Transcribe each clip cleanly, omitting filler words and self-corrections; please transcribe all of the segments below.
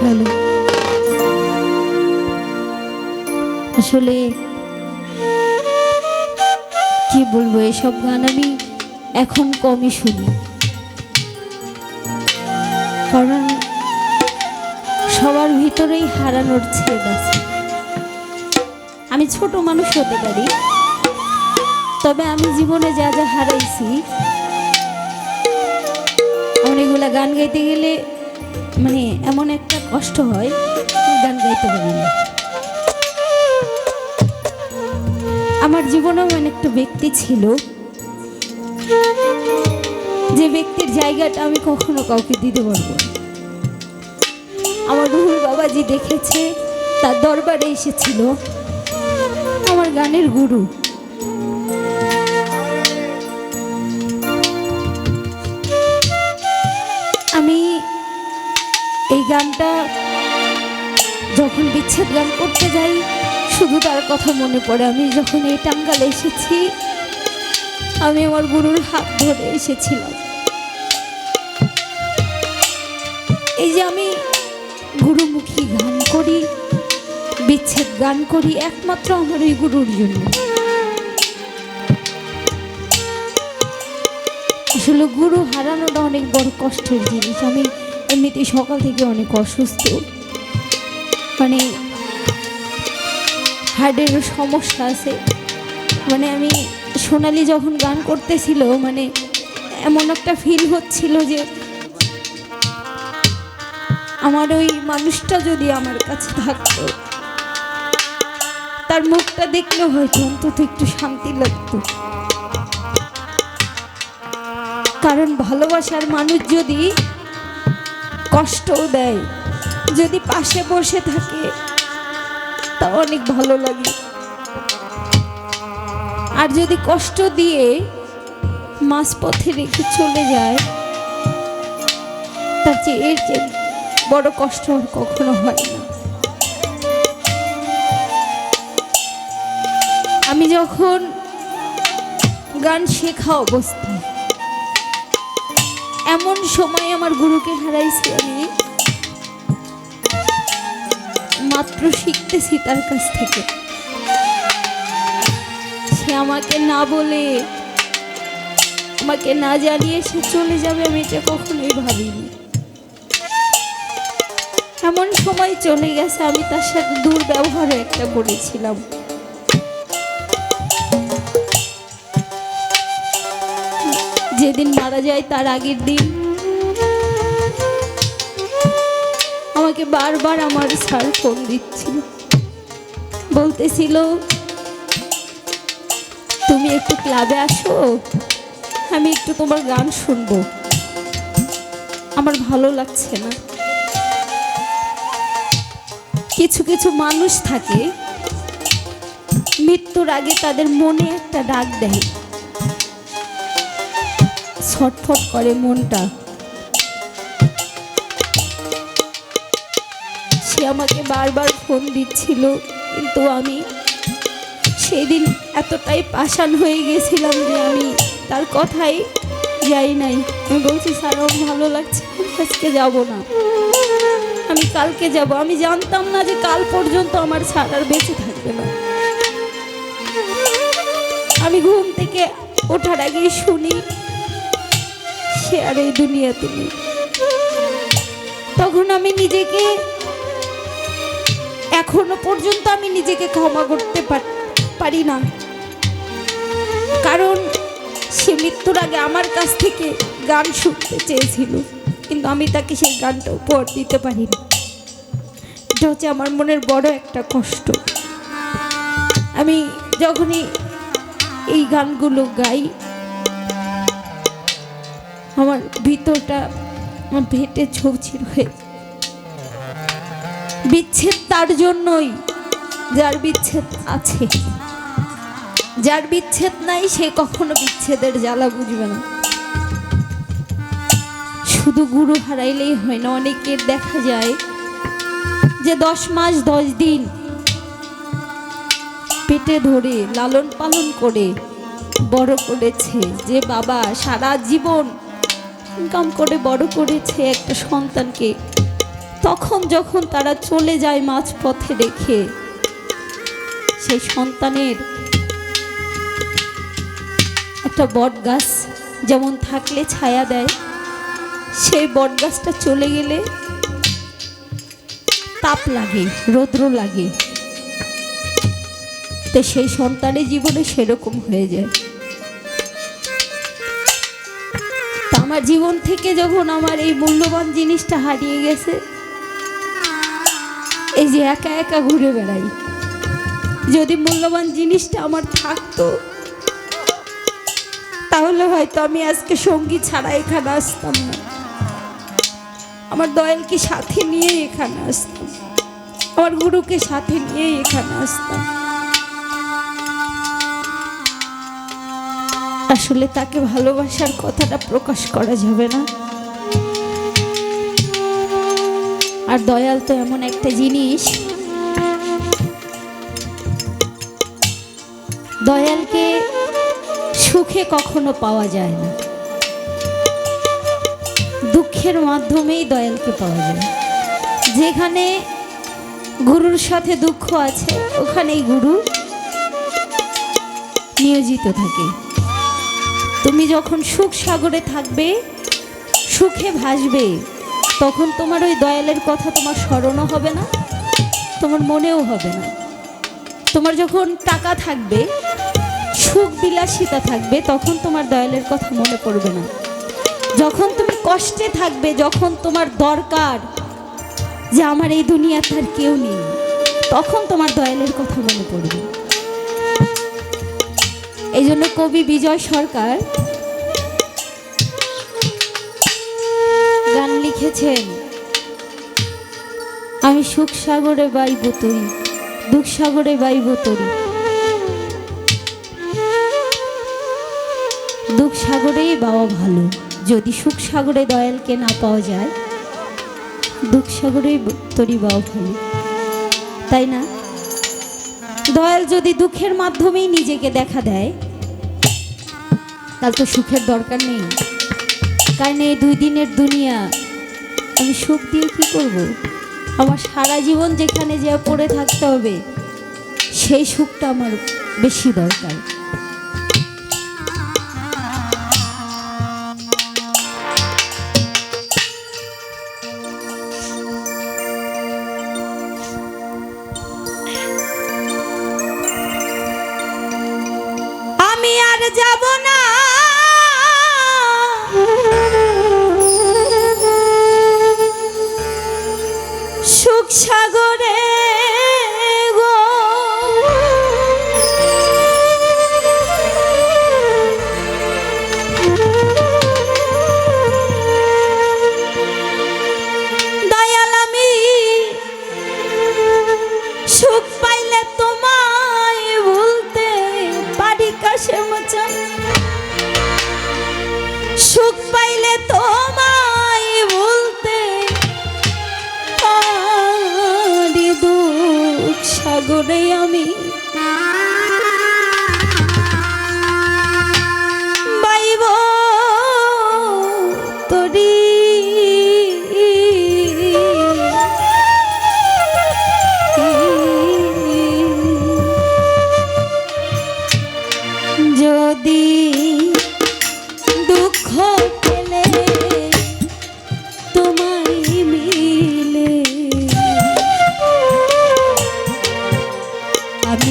গেল। আসলে কি বলবো, এসব গান আমি এখন কমই শুনি, কারণ সবার ভিতরেই হারানোর ছেদ আছে। আমি ছোট মানুষ হতে পারি, তবে আমি জীবনে যা যা হারাইছি, অনেকগুলা গান গাইতে গেলে মানে এমন একটা কষ্ট হয়, গান গাইতে পারি না। আমার জীবনেও এমন একটা ব্যক্তি ছিল, যে ব্যক্তির জায়গাটা আমি কখনো কাউকে দিতে পারবো না। আমার রুহুল বাবাজি দেখেছে, তার দরবারে এসেছিল আমার গানের গুরু। আমি এই গানটা যখন বিচ্ছেদ গান করতে যাই, শুধু তার কথা মনে পড়ে। আমি যখন এই টাঙ্গালে এসেছি, আমি আমার গুরুর হাত ধরে এসেছিলাম। এই যে আমি গুরুমুখী গান করি, বিচ্ছেদ গান করি, একমাত্র আমার ওই গুরুর জন্য। আসলে গুরু হারানোটা অনেক বড় কষ্টের জিনিস। আমি এমনিতে সকাল থেকে অনেক অসুস্থ, মানে হার্টেরও সমস্যা আছে। মানে আমি সোনালি যখন গান করতেছিল, মানে এমন একটা ফিল হচ্ছিল যে আমার ওই মানুষটা যদি আমার কাছে থাকতো, তার মুখটা দেখলে হয়তো অন্তত একটু শান্তি লাগতো। কারণ ভালোবাসার মানুষ যদি কষ্টও দেয়, যদি পাশে বসে থাকে, তা অনেক ভালো লাগে। আর যদি কষ্ট দিয়ে মাঝপথে রেখে চলে যায়, তার চেয়ে এর চেয়ে বড় কষ্ট আর কখনো হয় না। আমি যখন গান শেখা অবস্থায়, এমন সময় আমার গুরুকে হারাইছি। আমি মাত্র শিখতেছি তার কাছ থেকে। সে আমাকে না বলে, আমাকে না জানিয়ে সে চলে যাবে, আমি এটা কখনোই ভাবিনি। এমন সময় চলে গেছে, আমি তার সাথে দুর্ব্যবহার একটা করেছিলাম। যেদিন মারা যায় তার আগের দিন আমাকে বারবার আমার স্যার ফোন দিচ্ছিল, বলতেছিল তুমি একটু ক্লাবে আসো, আমি একটু তোমার গান শুনবো, আমার ভালো লাগছে না। কিছু কিছু মানুষ থাকে, মৃত্যুর আগে তাদের মনে একটা ডাক দেয়, ছটফট করে মনটা। সে আমাকে বারবার ফোন দিচ্ছিল, কিন্তু আমি সেই দিন এতটাই পাষাণ হয়ে গেছিলাম যে আমি তার কথাই যাই নাই। আমি বলছি স্যার আমার ভালো লাগছে, আজকে যাব না, আমি কালকে যাব। আমি জানতাম না যে কাল পর্যন্ত আমার স্যার আর বেঁচে থাকবে না। আমি ঘুম থেকে ওঠার আগে শুনি সে আর এই দুনিয়াতে নেই। তখন আমি নিজেকে, এখনো পর্যন্ত আমি নিজেকে ক্ষমা করতে পারি না, কারণ সে মৃত্যুর আগে আমার কাছ থেকে গান শুনতে চেয়েছিল, কিন্তু আমি তাকে সেই গানটা উপহার দিতে পারিনি। এটা হচ্ছে আমার মনের বড় একটা কষ্ট। আমি যখনই এই গানগুলো গাই, আমার ভিতরটা ভেটে ছৌছির হয়ে। বিচ্ছেদ তার জন্যই যার বিচ্ছেদ আছে, যার বিচ্ছেদ নাই সে কখনো বিচ্ছেদের জ্বালা বুঝবে না। শুধু গুরু হারাইলেই হয় না, অনেকের দেখা যায় যে 10 মাস 10 দিন পেটে ধরে লালন পালন করে বড় করেছে, যে বাবা সারা জীবন ইনকাম করে বড় করেছে একটা সন্তানকে, তখন যখন তারা চলে যায় মাঝ পথে রেখে, সেই সন্তানের একটা বট গাছ যেমন থাকলে ছায়া দেয়, সেই বট গাছটা চলে গেলে তাপ লাগে, রৌদ্র লাগে, তো সেই সন্তানের জীবনে সেরকম হয়ে যায়। আমার জীবন থেকে যখন আমার এই মূল্যবান জিনিসটা হারিয়ে গেছে, এই যে একা একা ঘুরে বেড়াই, যদি মূল্যবান জিনিসটা আমার থাকতো তাহলে হয়তো আমি আজকে সঙ্গী ছাড়া এখানে আসতাম না, আমার দয়ালকে সাথে নিয়ে এখানে আসতাম, আমার গুরুকে সাথে নিয়ে এখানে আসতাম। আসলে তাকে ভালোবাসার কথাটা প্রকাশ করা যাবে না। আর দয়াল তো এমন একটা জিনিস, দয়ালকে সুখে কখনো পাওয়া যায় না, দুঃখের মাধ্যমেই দয়ালকে পাওয়া যায়। যেখানে গুরুর সাথে দুঃখ আছে ওখানেই গুরু নিয়োজিত থাকে। তুমি যখন সুখ সাগরে থাকবে, সুখে ভাসবে, তখন তোমার ওই দয়ালের কথা তোমার স্মরণও হবে না, তোমার মনেও হবে না। তোমার যখন টাকা থাকবে, সুখ বিলাসিতা থাকবে, তখন তোমার দয়ালের কথা মনে পড়বে না। যখন তুমি কষ্টে থাকবে, যখন তোমার দরকার যে আমার এই দুনিয়াতে আর কেউ নেই, তখন তোমার দয়ালের কথা মনে পড়বে। এই জন্য কবি বিজয় সরকার গান লিখেছেন, আমি সুখ সাগরে বাইব তরি, দুঃখ সাগরে বাইব তরি। দুঃখ সাগরেই বাওয়া ভালো, যদি সুখ সাগরে দয়ালকে না পাওয়া যায়, দুঃখ সাগরেই তরি বাওয়া ভালো, তাই না? দয়াল যদি দুঃখের মাধ্যমেই নিজেকে দেখা দেয়, তাহলে তো সুখের দরকার নেই। কারণ এই 2 দিনের দুনিয়া আমি সুখ দিয়ে কি করব? আমার সারা জীবন যেখানে যে পড়ে থাকতে হবে, সেই সুখটা আমার বেশি দরকার। আমি আর যাব না সুখ সাগরে গো, দয়াল আমি সুখ পাইলে তোমায় ভুলতে পারি কাশেম চান, সুখ পাইলে তোমায় ভুলতে পারি, দুঃখ সাগরে আমি বাইব তরি। যদি দুঃখ পেলে তোমায় মিলে, আমি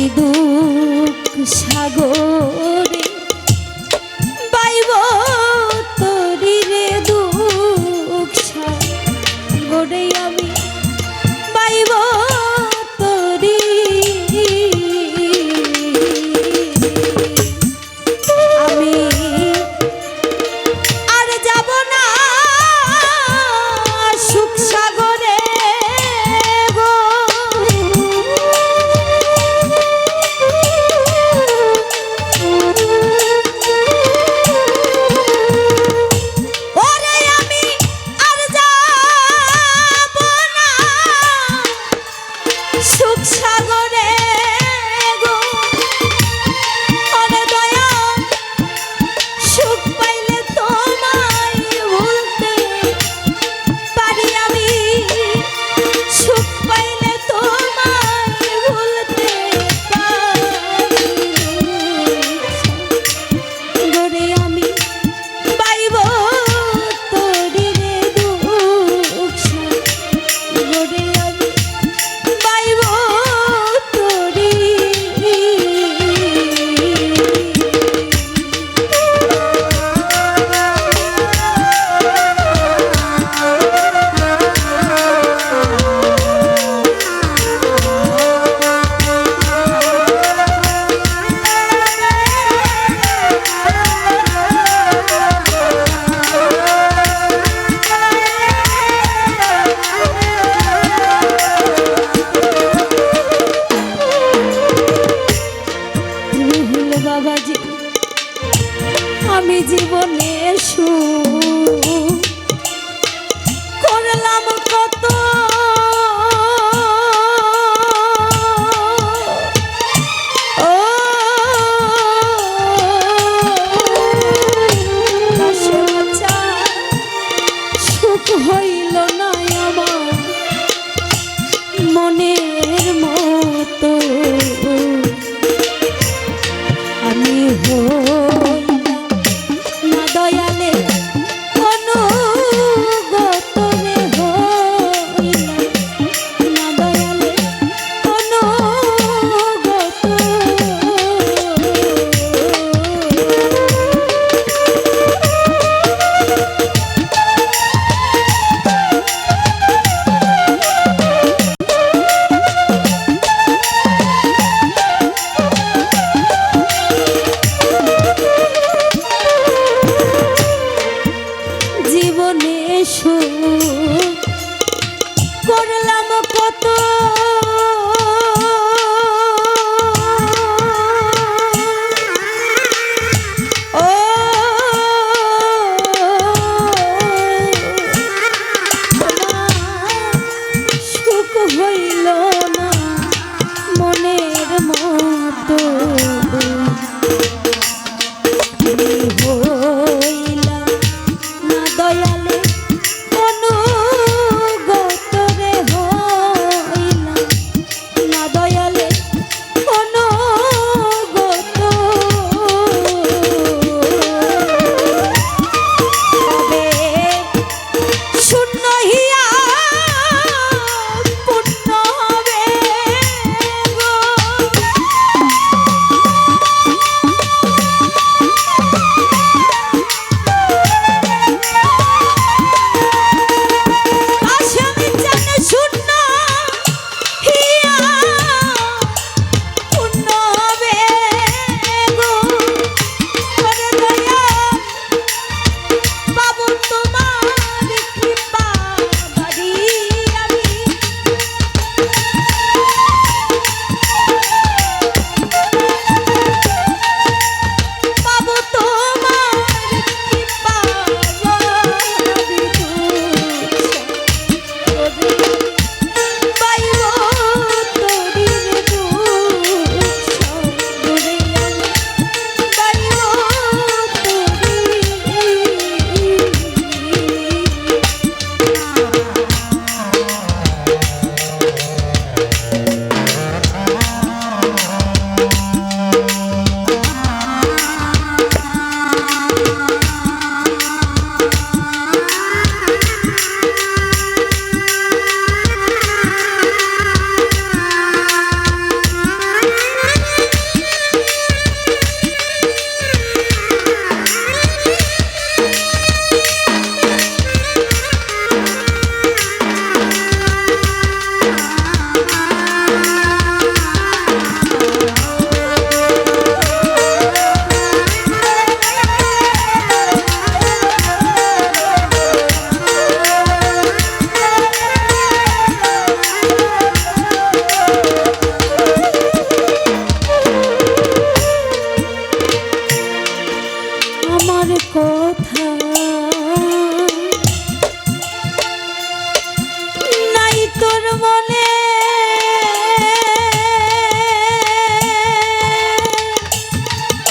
তোর মনে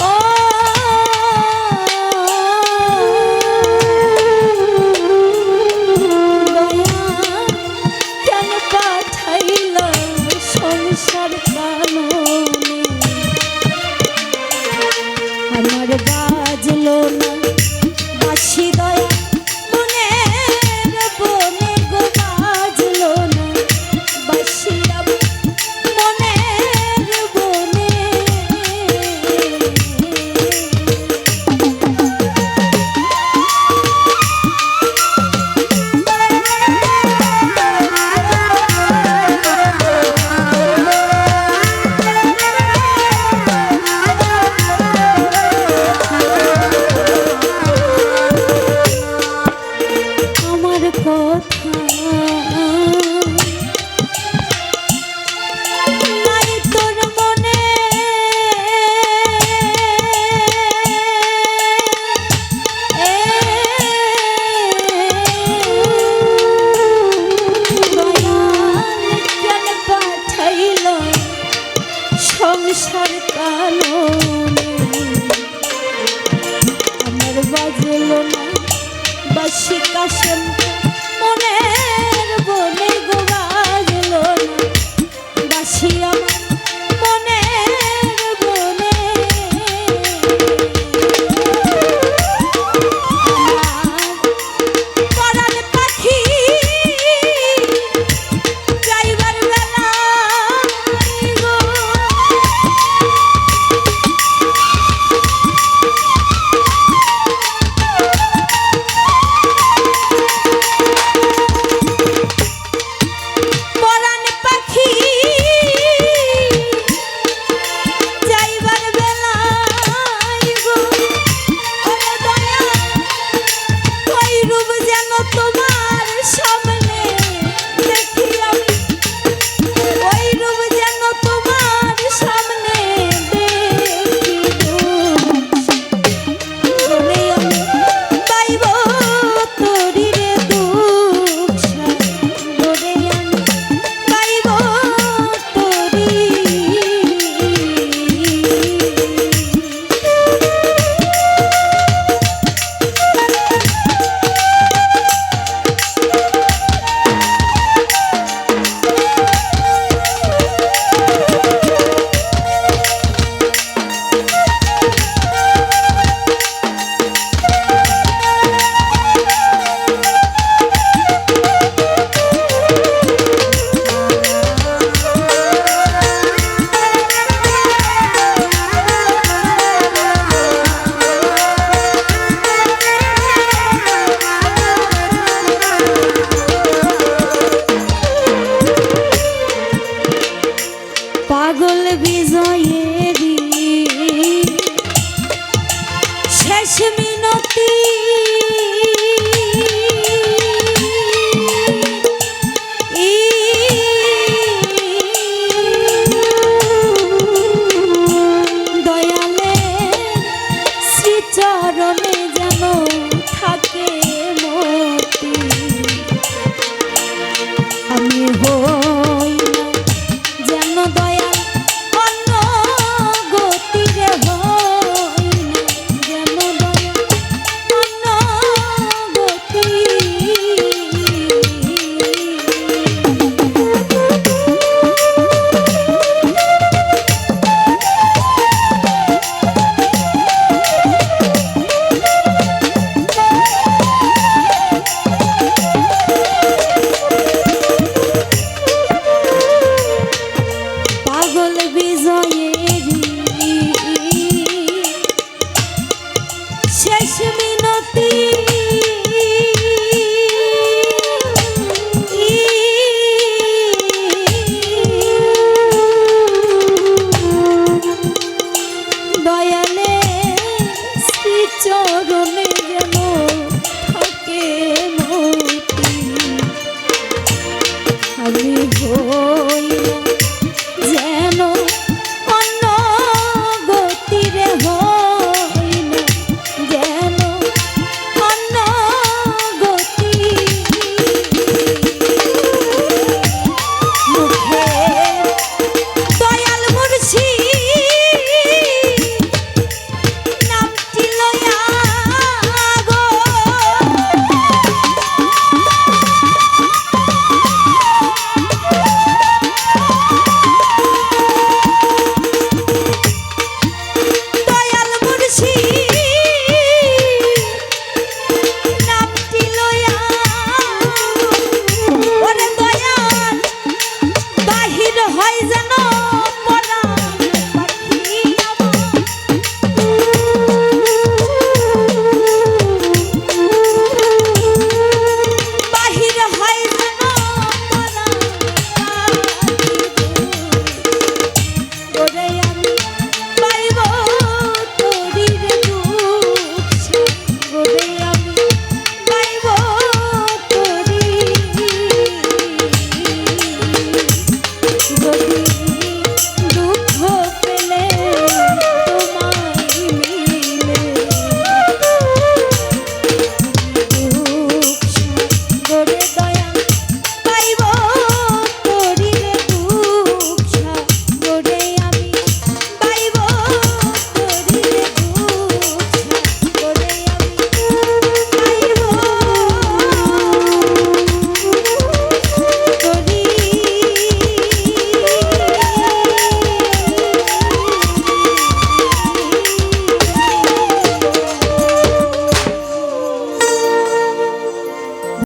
ও দয়া কেন পাঠাইল সংসার কাননে আমার বাজলো না বাঁশি দয়া মনের বনে গো বাজলো না বাঁশি মনের বনে আমার কথা নাই তোর মনে দয়াল কেন পাঠাইল সংসার কাননে আমার বাজলো না বাঁশি কাশেম মনের বনে গো বাজলো না বাঁশি আমার মনের বনে আমার পরাণ পাখি যাইবার বেলায় গো পরাণ পাখি যাইবার বেলায় গো ওরে দয়া ওই রূপ যেন তোমার সামনে দেখি আমি ওই রূপ যেন তোমার সামনে দেখি বলে আমি পাইব তোরি রে দুঃখ বলে আমি পাইব তোরি পাগল বিজয়েরি শেষ মিনতি দয়ালে শ্রীচরণে যেন থাকে মতি আমি হই না যেন দয়াল অন্য গতিরে হই না যেন দয়াল অন্য গতি পাগল বিজয়েরি শেষ মিনতি দয়ালে শ্রীচরণে যেন থাকে মতি আমি